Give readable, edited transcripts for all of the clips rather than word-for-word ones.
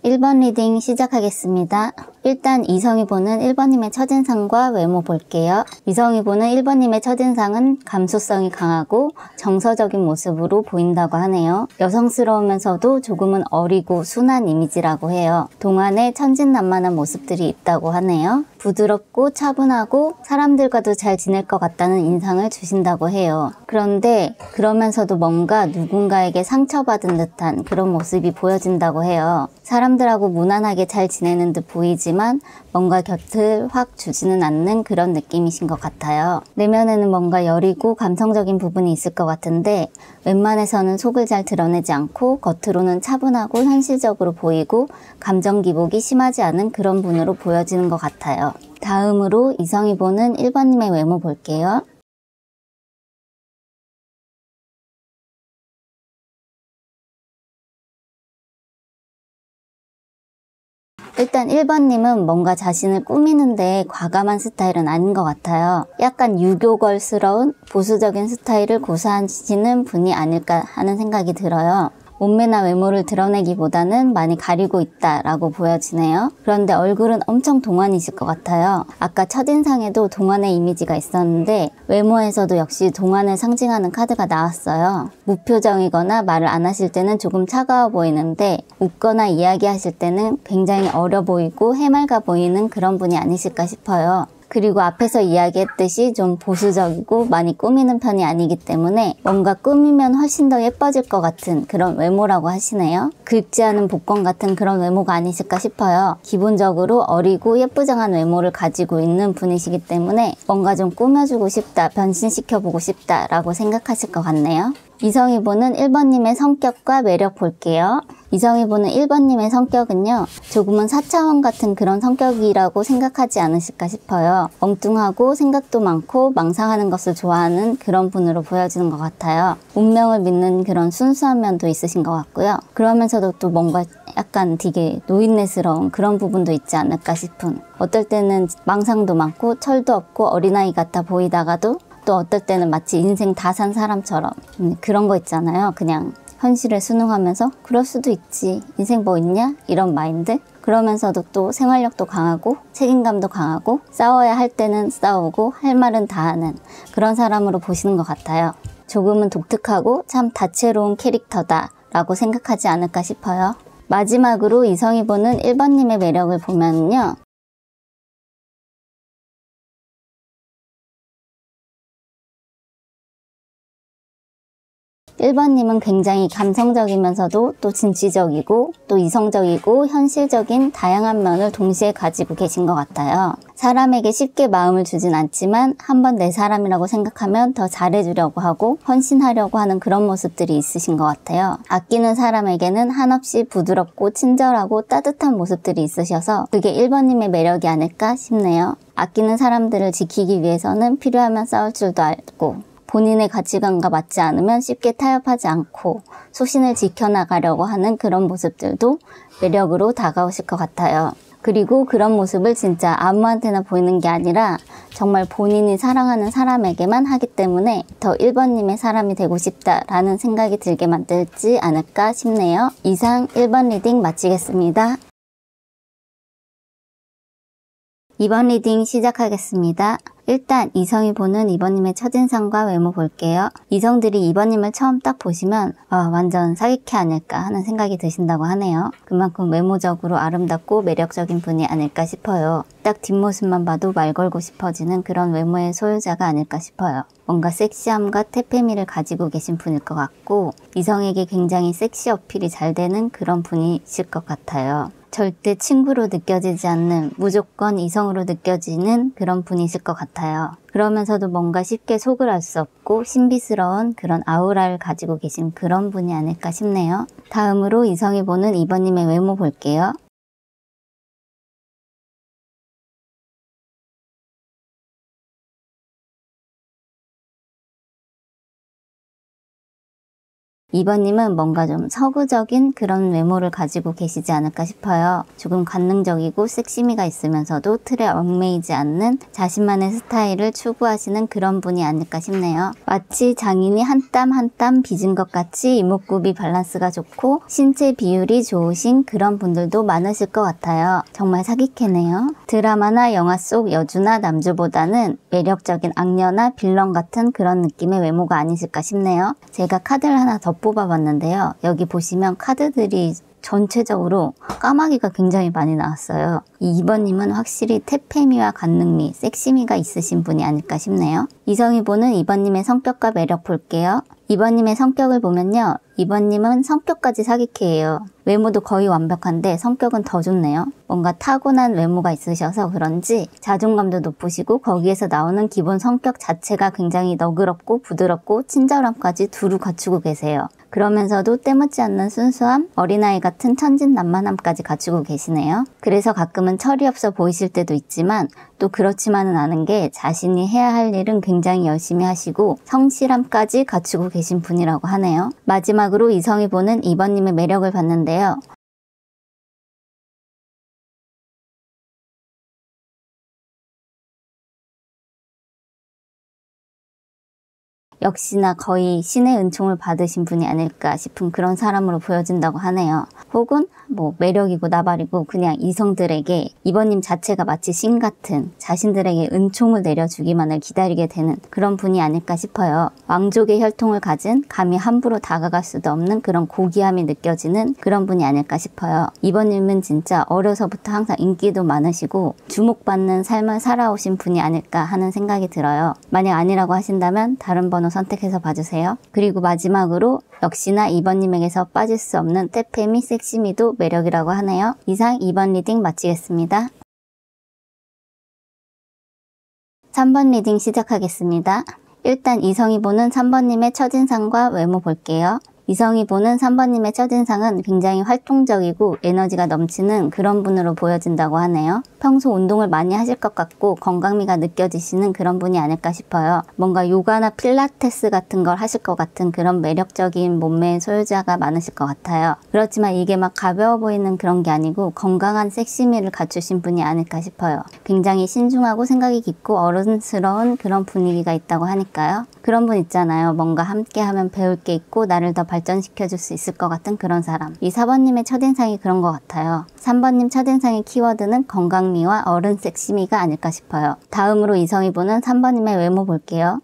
1번 리딩 시작하겠습니다. 일단 이성이 보는 1번님의 첫인상과 외모 볼게요. 이성이 보는 1번님의 첫인상은 감수성이 강하고 정서적인 모습으로 보인다고 하네요. 여성스러우면서도 조금은 어리고 순한 이미지라고 해요. 동안에 천진난만한 모습들이 있다고 하네요. 부드럽고 차분하고 사람들과도 잘 지낼 것 같다는 인상을 주신다고 해요. 그런데 그러면서도 뭔가 누군가에게 상처받은 듯한 그런 모습이 보여진다고 해요. 사람들하고 무난하게 잘 지내는 듯 보이지만 뭔가 곁을 확 주지는 않는 그런 느낌이신 것 같아요. 내면에는 뭔가 여리고 감성적인 부분이 있을 것 같은데 웬만해서는 속을 잘 드러내지 않고 겉으로는 차분하고 현실적으로 보이고 감정 기복이 심하지 않은 그런 분으로 보여지는 것 같아요. 다음으로 이성이 보는 1번님의 외모 볼게요. 일단 1번님은 뭔가 자신을 꾸미는데 과감한 스타일은 아닌 것 같아요. 약간 유교걸스러운 보수적인 스타일을 고수하시는 분이 아닐까 하는 생각이 들어요. 몸매나 외모를 드러내기보다는 많이 가리고 있다라고 보여지네요. 그런데 얼굴은 엄청 동안이실 것 같아요. 아까 첫인상에도 동안의 이미지가 있었는데 외모에서도 역시 동안을 상징하는 카드가 나왔어요. 무표정이거나 말을 안 하실 때는 조금 차가워 보이는데 웃거나 이야기하실 때는 굉장히 어려 보이고 해맑아 보이는 그런 분이 아니실까 싶어요. 그리고 앞에서 이야기했듯이 좀 보수적이고 많이 꾸미는 편이 아니기 때문에 뭔가 꾸미면 훨씬 더 예뻐질 것 같은 그런 외모라고 하시네요. 긁지 않은 복권 같은 그런 외모가 아니실까 싶어요. 기본적으로 어리고 예쁘장한 외모를 가지고 있는 분이시기 때문에 뭔가 좀 꾸며주고 싶다, 변신시켜보고 싶다 라고 생각하실 것 같네요. 이성이 보는 1번님의 성격과 매력 볼게요. 이성이 보는 1번님의 성격은요, 조금은 4차원 같은 그런 성격이라고 생각하지 않으실까 싶어요. 엉뚱하고 생각도 많고 망상하는 것을 좋아하는 그런 분으로 보여지는 것 같아요. 운명을 믿는 그런 순수한 면도 있으신 것 같고요. 그러면서도 또 뭔가 약간 되게 노인네스러운 그런 부분도 있지 않을까 싶은, 어떨 때는 망상도 많고 철도 없고 어린아이 같아 보이다가도 또 어떨 때는 마치 인생 다 산 사람처럼 그런 거 있잖아요. 그냥 현실을 순응하면서 그럴 수도 있지, 인생 뭐 있냐? 이런 마인드? 그러면서도 또 생활력도 강하고 책임감도 강하고 싸워야 할 때는 싸우고 할 말은 다 하는 그런 사람으로 보시는 것 같아요. 조금은 독특하고 참 다채로운 캐릭터다 라고 생각하지 않을까 싶어요. 마지막으로 이성이 보는 1번님의 매력을 보면요, 1번님은 굉장히 감성적이면서도 또 진취적이고 또 이성적이고 현실적인 다양한 면을 동시에 가지고 계신 것 같아요. 사람에게 쉽게 마음을 주진 않지만 한번 내 사람이라고 생각하면 더 잘해주려고 하고 헌신하려고 하는 그런 모습들이 있으신 것 같아요. 아끼는 사람에게는 한없이 부드럽고 친절하고 따뜻한 모습들이 있으셔서 그게 1번님의 매력이 아닐까 싶네요. 아끼는 사람들을 지키기 위해서는 필요하면 싸울 줄도 알고 본인의 가치관과 맞지 않으면 쉽게 타협하지 않고 소신을 지켜나가려고 하는 그런 모습들도 매력으로 다가오실 것 같아요. 그리고 그런 모습을 진짜 아무한테나 보이는 게 아니라 정말 본인이 사랑하는 사람에게만 하기 때문에 더 1번님의 사람이 되고 싶다라는 생각이 들게 만들지 않을까 싶네요. 이상 1번 리딩 마치겠습니다. 2번 리딩 시작하겠습니다. 일단 이성이 보는 2번님의 첫인상과 외모 볼게요. 이성들이 2번님을 처음 딱 보시면 완전 사기캐 아닐까 하는 생각이 드신다고 하네요. 그만큼 외모적으로 아름답고 매력적인 분이 아닐까 싶어요. 딱 뒷모습만 봐도 말 걸고 싶어지는 그런 외모의 소유자가 아닐까 싶어요. 뭔가 섹시함과 태페미를 가지고 계신 분일 것 같고 이성에게 굉장히 섹시 어필이 잘 되는 그런 분이실 것 같아요. 절대 친구로 느껴지지 않는 무조건 이성으로 느껴지는 그런 분이실 것 같아요. 그러면서도 뭔가 쉽게 속을 알 수 없고 신비스러운 그런 아우라를 가지고 계신 그런 분이 아닐까 싶네요. 다음으로 이성이 보는 2번님의 외모 볼게요. 2번님은 뭔가 좀 서구적인 그런 외모를 가지고 계시지 않을까 싶어요. 조금 관능적이고 섹시미가 있으면서도 틀에 얽매이지 않는 자신만의 스타일을 추구하시는 그런 분이 아닐까 싶네요. 마치 장인이 한 땀 한 땀 빚은 것 같이 이목구비 밸런스가 좋고 신체 비율이 좋으신 그런 분들도 많으실 것 같아요. 정말 사기캐네요. 드라마나 영화 속 여주나 남주보다는 매력적인 악녀나 빌런 같은 그런 느낌의 외모가 아니실까 싶네요. 제가 카드를 하나 더 뽑아봤는데요. 여기 보시면 카드들이 전체적으로 까마귀가 굉장히 많이 나왔어요. 이 2번님은 확실히 태페미와 관능미, 섹시미가 있으신 분이 아닐까 싶네요. 이성이 보는 2번님의 성격과 매력 볼게요. 2번님의 성격을 보면요. 2번님은 성격까지 사기캐예요. 외모도 거의 완벽한데 성격은 더 좋네요. 뭔가 타고난 외모가 있으셔서 그런지 자존감도 높으시고 거기에서 나오는 기본 성격 자체가 굉장히 너그럽고 부드럽고 친절함까지 두루 갖추고 계세요. 그러면서도 때묻지 않는 순수함, 어린아이 같은 천진난만함까지 갖추고 계시네요. 그래서 가끔은 철이 없어 보이실 때도 있지만 또 그렇지만은 않은 게 자신이 해야 할 일은 굉장히 열심히 하시고 성실함까지 갖추고 계신 분이라고 하네요. 마지막으로 이성이 보는 2번님의 매력을 봤는데요. 역시나 거의 신의 은총을 받으신 분이 아닐까 싶은 그런 사람으로 보여진다고 하네요. 혹은 뭐 매력이고 나발이고 그냥 이성들에게 2번님 자체가 마치 신 같은 자신들에게 은총을 내려주기만을 기다리게 되는 그런 분이 아닐까 싶어요. 왕족의 혈통을 가진 감히 함부로 다가갈 수도 없는 그런 고귀함이 느껴지는 그런 분이 아닐까 싶어요. 2번님은 진짜 어려서부터 항상 인기도 많으시고 주목받는 삶을 살아오신 분이 아닐까 하는 생각이 들어요. 만약 아니라고 하신다면 다른 번호 선택해서 봐주세요. 그리고 마지막으로 역시나 2번님에게서 빠질 수 없는 때페미 섹시미도 매력이라고 하네요. 이상 2번 리딩 마치겠습니다. 3번 리딩 시작하겠습니다. 일단 이성이 보는 3번님의 첫인상과 외모 볼게요. 이성이 보는 3번님의 첫인상은 굉장히 활동적이고 에너지가 넘치는 그런 분으로 보여진다고 하네요. 평소 운동을 많이 하실 것 같고 건강미가 느껴지시는 그런 분이 아닐까 싶어요. 뭔가 요가나 필라테스 같은 걸 하실 것 같은 그런 매력적인 몸매의 소유자가 많으실 것 같아요. 그렇지만 이게 막 가벼워 보이는 그런 게 아니고 건강한 섹시미를 갖추신 분이 아닐까 싶어요. 굉장히 신중하고 생각이 깊고 어른스러운 그런 분위기가 있다고 하니까요. 그런 분 있잖아요. 뭔가 함께하면 배울 게 있고 나를 더 발전시켜줄 수 있을 것 같은 그런 사람. 이 4번님의 첫인상이 그런 것 같아요. 3번님 첫인상의 키워드는 건강미와 어른 섹시미가 아닐까 싶어요. 다음으로 이성이 보는 3번님의 외모 볼게요.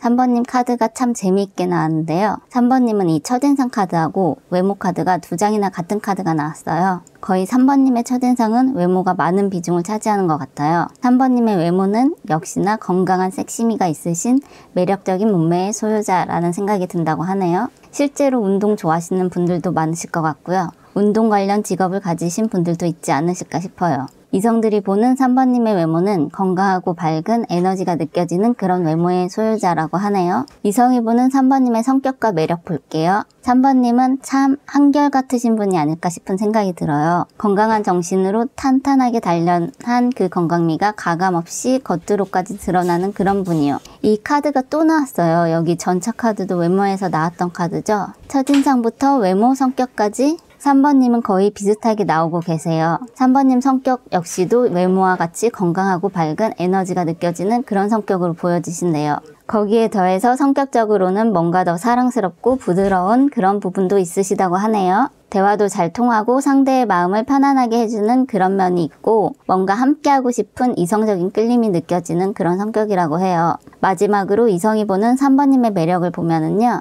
3번님 카드가 참 재미있게 나왔는데요. 3번님은 이 첫인상 카드하고 외모 카드가 두 장이나 같은 카드가 나왔어요. 거의 3번님의 첫인상은 외모가 많은 비중을 차지하는 것 같아요. 3번님의 외모는 역시나 건강한 섹시미가 있으신 매력적인 몸매의 소유자라는 생각이 든다고 하네요. 실제로 운동 좋아하시는 분들도 많으실 것 같고요. 운동 관련 직업을 가지신 분들도 있지 않으실까 싶어요. 이성들이 보는 3번님의 외모는 건강하고 밝은 에너지가 느껴지는 그런 외모의 소유자라고 하네요. 이성이 보는 3번님의 성격과 매력 볼게요. 3번님은 참 한결같으신 분이 아닐까 싶은 생각이 들어요. 건강한 정신으로 탄탄하게 단련한 그 건강미가 가감없이 겉으로까지 드러나는 그런 분이요. 이 카드가 또 나왔어요. 여기 전차 카드도 외모에서 나왔던 카드죠. 첫인상부터 외모, 성격까지 3번님은 거의 비슷하게 나오고 계세요. 3번님 성격 역시도 외모와 같이 건강하고 밝은 에너지가 느껴지는 그런 성격으로 보여지신대요. 거기에 더해서 성격적으로는 뭔가 더 사랑스럽고 부드러운 그런 부분도 있으시다고 하네요. 대화도 잘 통하고 상대의 마음을 편안하게 해주는 그런 면이 있고 뭔가 함께하고 싶은 이성적인 끌림이 느껴지는 그런 성격이라고 해요. 마지막으로 이성이 보는 3번님의 매력을 보면은요.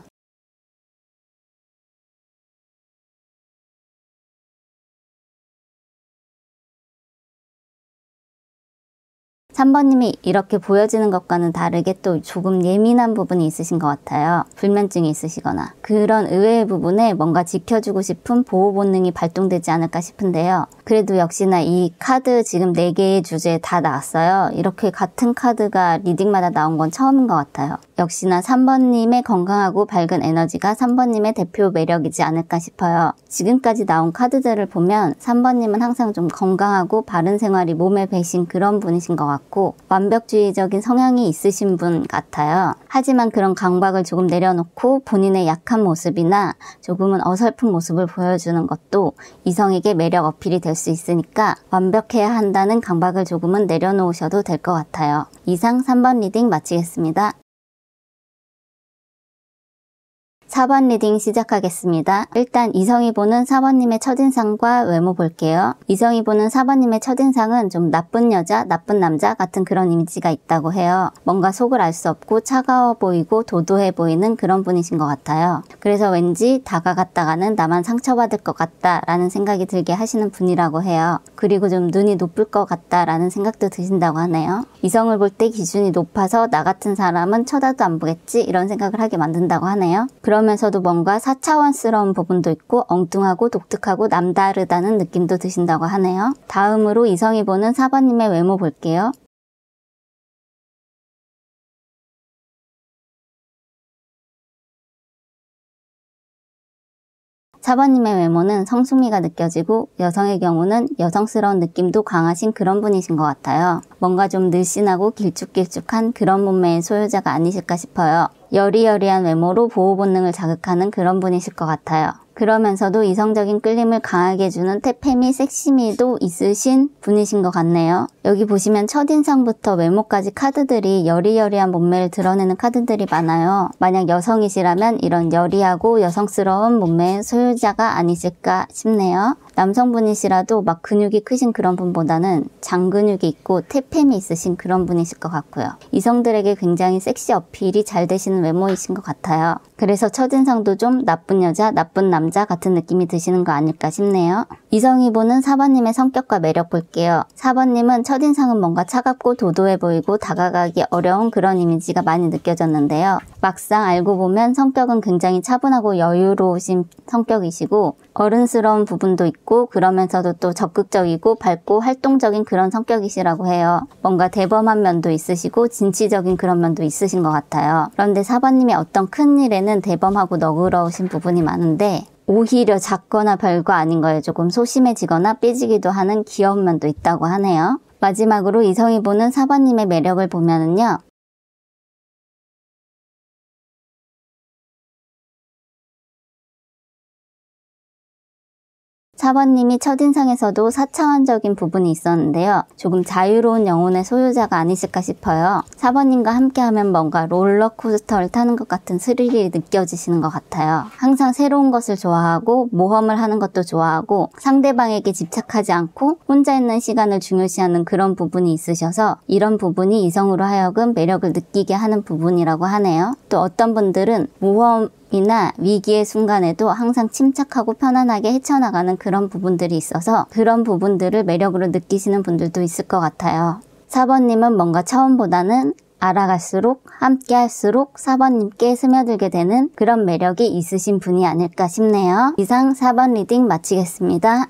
3번님이 이렇게 보여지는 것과는 다르게 또 조금 예민한 부분이 있으신 것 같아요. 불면증이 있으시거나 그런 의외의 부분에 뭔가 지켜주고 싶은 보호 본능이 발동되지 않을까 싶은데요. 그래도 역시나 이 카드 지금 4개의 주제에 다 나왔어요. 이렇게 같은 카드가 리딩마다 나온 건 처음인 것 같아요. 역시나 3번님의 건강하고 밝은 에너지가 3번님의 대표 매력이지 않을까 싶어요. 지금까지 나온 카드들을 보면 3번님은 항상 좀 건강하고 바른 생활이 몸에 배신 그런 분이신 것 같고 완벽주의적인 성향이 있으신 분 같아요. 하지만 그런 강박을 조금 내려놓고 본인의 약한 모습이나 조금은 어설픈 모습을 보여주는 것도 이성에게 매력 어필이 될 수 있으니까 완벽해야 한다는 강박을 조금은 내려놓으셔도 될 것 같아요. 이상 3번 리딩 마치겠습니다. 4번 리딩 시작하겠습니다. 일단 이성이 보는 4번님의 첫인상과 외모 볼게요. 이성이 보는 4번님의 첫인상은 좀 나쁜 여자, 나쁜 남자 같은 그런 이미지가 있다고 해요. 뭔가 속을 알 수 없고 차가워 보이고 도도해 보이는 그런 분이신 것 같아요. 그래서 왠지 다가갔다가는 나만 상처받을 것 같다라는 생각이 들게 하시는 분이라고 해요. 그리고 좀 눈이 높을 것 같다라는 생각도 드신다고 하네요. 이성을 볼 때 기준이 높아서 나 같은 사람은 쳐다도 안 보겠지 이런 생각을 하게 만든다고 하네요. 그러면서도 뭔가 4차원스러운 부분도 있고 엉뚱하고 독특하고 남다르다는 느낌도 드신다고 하네요. 다음으로 이성이 보는 4번님의 외모 볼게요. 4번님의 외모는 성숙미가 느껴지고 여성의 경우는 여성스러운 느낌도 강하신 그런 분이신 것 같아요. 뭔가 좀 늘씬하고 길쭉길쭉한 그런 몸매의 소유자가 아니실까 싶어요. 여리여리한 외모로 보호 본능을 자극하는 그런 분이실 것 같아요. 그러면서도 이성적인 끌림을 강하게 주는 태페미, 섹시미도 있으신 분이신 것 같네요. 여기 보시면 첫인상부터 외모까지 카드들이 여리여리한 몸매를 드러내는 카드들이 많아요. 만약 여성이시라면 이런 여리하고 여성스러운 몸매의 소유자가 아니실까 싶네요. 남성분이시라도 막 근육이 크신 그런 분보다는 장근육이 있고 태팸이 있으신 그런 분이실 것 같고요. 이성들에게 굉장히 섹시 어필이 잘 되시는 외모이신 것 같아요. 그래서 첫인상도 좀 나쁜 여자, 나쁜 남자 같은 느낌이 드시는 거 아닐까 싶네요. 이성이 보는 4번님의 성격과 매력 볼게요. 4번님은 첫인상은 뭔가 차갑고 도도해 보이고 다가가기 어려운 그런 이미지가 많이 느껴졌는데요. 막상 알고 보면 성격은 굉장히 차분하고 여유로우신 성격이시고 어른스러운 부분도 있고 그러면서도 또 적극적이고 밝고 활동적인 그런 성격이시라고 해요. 뭔가 대범한 면도 있으시고 진취적인 그런 면도 있으신 것 같아요. 그런데 4번님이 어떤 큰 일에는 대범하고 너그러우신 부분이 많은데 오히려 작거나 별거 아닌 거에 조금 소심해지거나 삐지기도 하는 귀여운 면도 있다고 하네요. 마지막으로 이성이 보는 4번님의 매력을 보면은요. 4번님이 첫인상에서도 4차원적인 부분이 있었는데요. 조금 자유로운 영혼의 소유자가 아니실까 싶어요. 4번님과 함께하면 뭔가 롤러코스터를 타는 것 같은 스릴이 느껴지시는 것 같아요. 항상 새로운 것을 좋아하고 모험을 하는 것도 좋아하고 상대방에게 집착하지 않고 혼자 있는 시간을 중요시하는 그런 부분이 있으셔서 이런 부분이 이성으로 하여금 매력을 느끼게 하는 부분이라고 하네요. 또 어떤 분들은 모험이나 위기의 순간에도 항상 침착하고 편안하게 헤쳐나가는 그런 부분들이 있어서 그런 부분들을 매력으로 느끼시는 분들도 있을 것 같아요. 4번님은 뭔가 처음보다는 알아갈수록 함께 할수록 4번님께 스며들게 되는 그런 매력이 있으신 분이 아닐까 싶네요. 이상 4번 리딩 마치겠습니다.